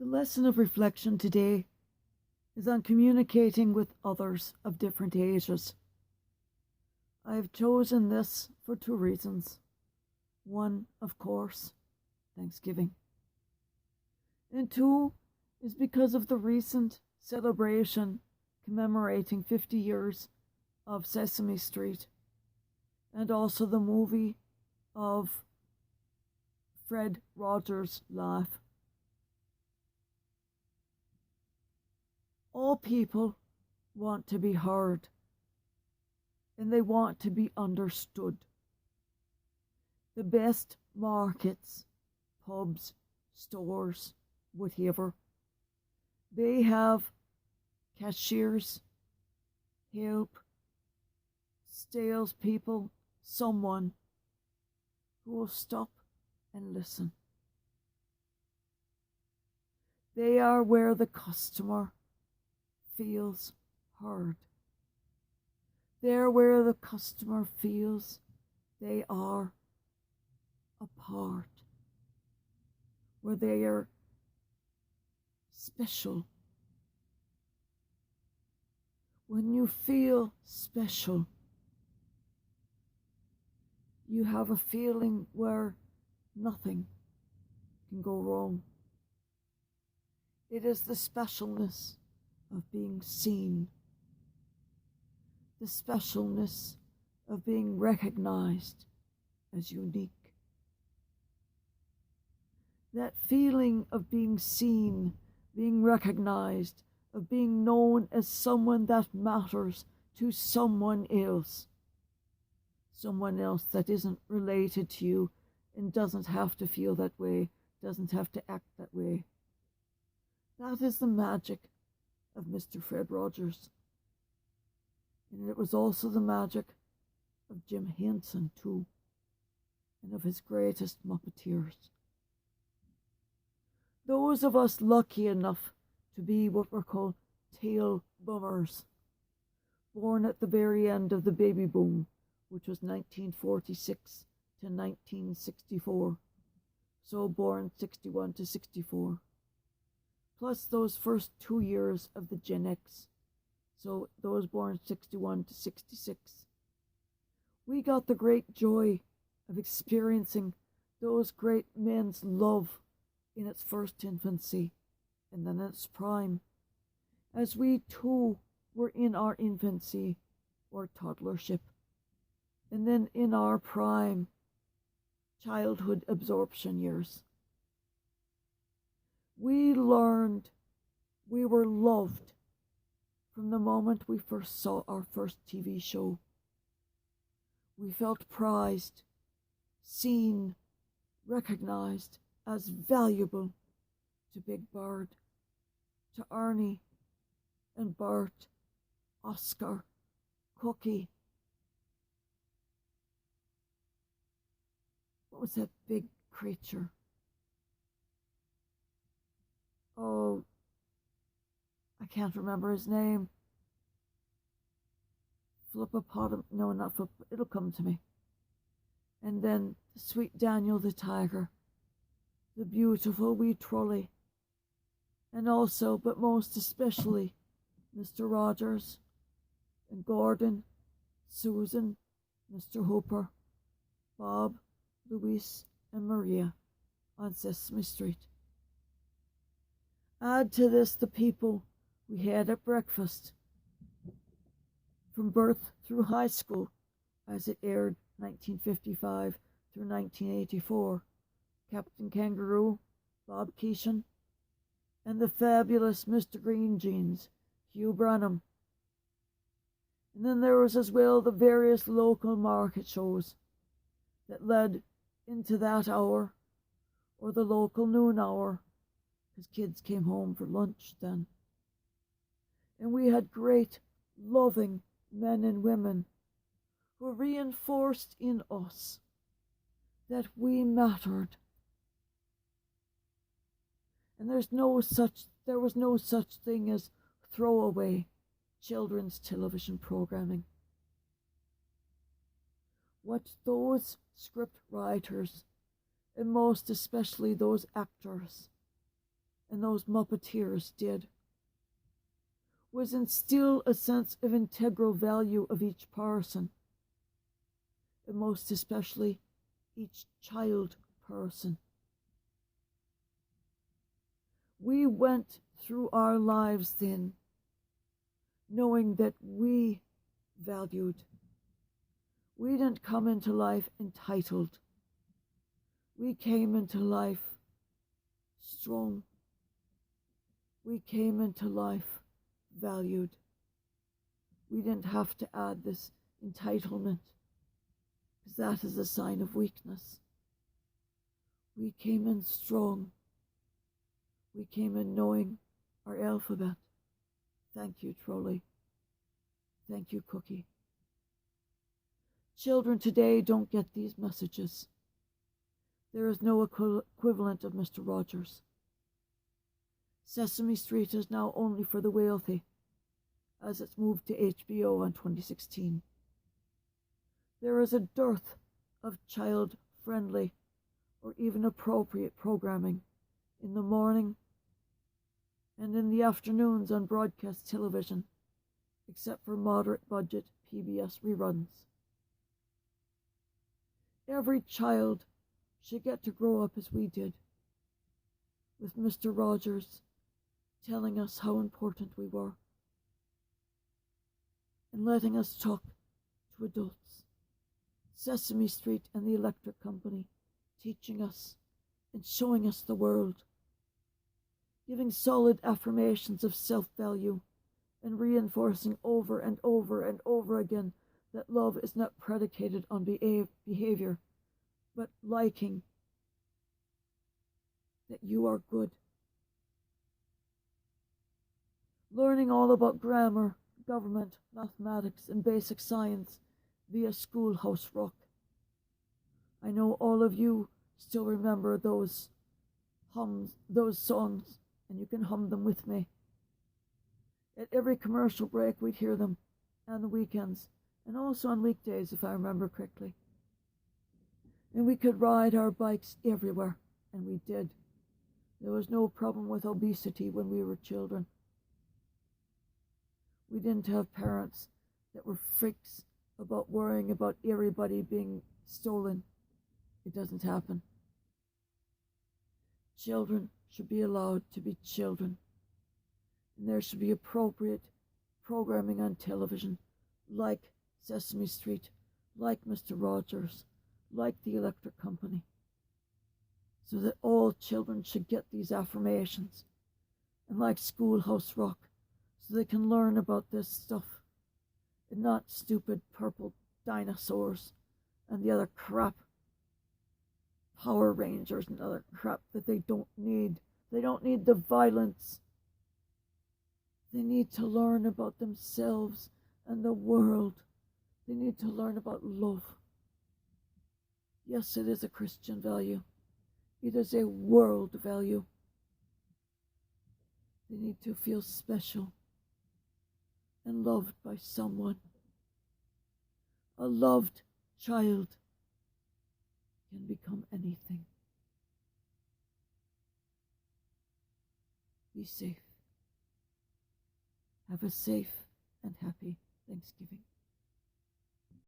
The lesson of reflection today is on communicating with others of different ages. I have chosen this for two reasons. One, of course, Thanksgiving. And two is because of the recent celebration commemorating 50 years of Sesame Street and also the movie of Fred Rogers' Laugh. All people want to be heard and they want to be understood. The best markets, pubs, stores, whatever, they have cashiers, help, salespeople, someone who will stop and listen. They are where the customer feels heard. They're where the customer feels they are a part, where they are special. When you feel special, you have a feeling where nothing can go wrong. It is the specialness of being seen, the specialness of being recognized as unique. That feeling of being seen, being recognized, of being known as someone that matters to someone else that isn't related to you and doesn't have to feel that way, doesn't have to act that way. That is the magic of Mr. Fred Rogers. And it was also the magic of Jim Henson, too, and of his greatest Muppeteers. Those of us lucky enough to be what were called tail boomers, born at the very end of the baby boom, which was 1946 to 1964, so born 61 to 64, plus those first 2 years of the Gen X, so those born 61 to 66. We got the great joy of experiencing those great men's love in its first infancy and then its prime, as we too were in our infancy or toddlership, and then in our prime childhood absorption years. We learned we were loved from the moment we first saw our first TV show. We felt prized, seen, recognized as valuable to Big Bird, to Ernie and Bert, Oscar, Cookie. What was that big creature? Oh, I can't remember his name. Flippopotamus. No, not Flip. It'll come to me. And then Sweet Daniel the Tiger, the beautiful wee trolley, and also, but most especially, Mr. Rogers and Gordon, Susan, Mr. Hooper, Bob, Louise, and Maria on Sesame Street. Add to this the people we had at breakfast, from birth through high school, as it aired 1955 through 1984, Captain Kangaroo, Bob Keeshan, and the fabulous Mr. Green Jeans, Hugh Branham. And then there was as well the various local market shows that led into that hour, or the local noon hour, because kids came home for lunch then. And we had great, loving men and women who reinforced in us that we mattered. And there was no such thing as throwaway children's television programming. What those script writers, and most especially those actors and those Muppeteers did was instill a sense of integral value of each person, and most especially each child person. We went through our lives then knowing that we valued. We didn't come into life entitled. We came into life strong. We came into life valued. We didn't have to add this entitlement, because that is a sign of weakness. We came in strong. We came in knowing our alphabet. Thank you, Trolley. Thank you, Cookie. Children today don't get these messages. There is no equivalent of Mr. Rogers. Sesame Street is now only for the wealthy, as it's moved to HBO in 2016. There is a dearth of child-friendly or even appropriate programming in the morning and in the afternoons on broadcast television, except for moderate budget PBS reruns. Every child should get to grow up as we did, with Mr. Rogers telling us how important we were and letting us talk to adults. Sesame Street and the Electric Company teaching us and showing us the world, giving solid affirmations of self-value and reinforcing over and over and over again that love is not predicated on behavior, but liking, that you are good. Learning all about grammar, government, mathematics, and basic science via Schoolhouse Rock. I know all of you still remember those songs, and you can hum them with me. At every commercial break, we'd hear them, and the weekends, and also on weekdays, if I remember correctly. And we could ride our bikes everywhere, and we did. There was no problem with obesity when we were children. We didn't have parents that were freaks about worrying about everybody being stolen. It doesn't happen. Children should be allowed to be children, and there should be appropriate programming on television, like Sesame Street, like Mr. Rogers, like the Electric Company, so that all children should get these affirmations, and like Schoolhouse Rock, so they can learn about this stuff, and not stupid purple dinosaurs and the other crap, Power Rangers and other crap that they don't need. They don't need the violence. They need to learn about themselves and the world. They need to learn about love. Yes, it is a Christian value. It is a world value. They need to feel special and loved by someone. A loved child can become anything. Be safe. Have a safe and happy Thanksgiving.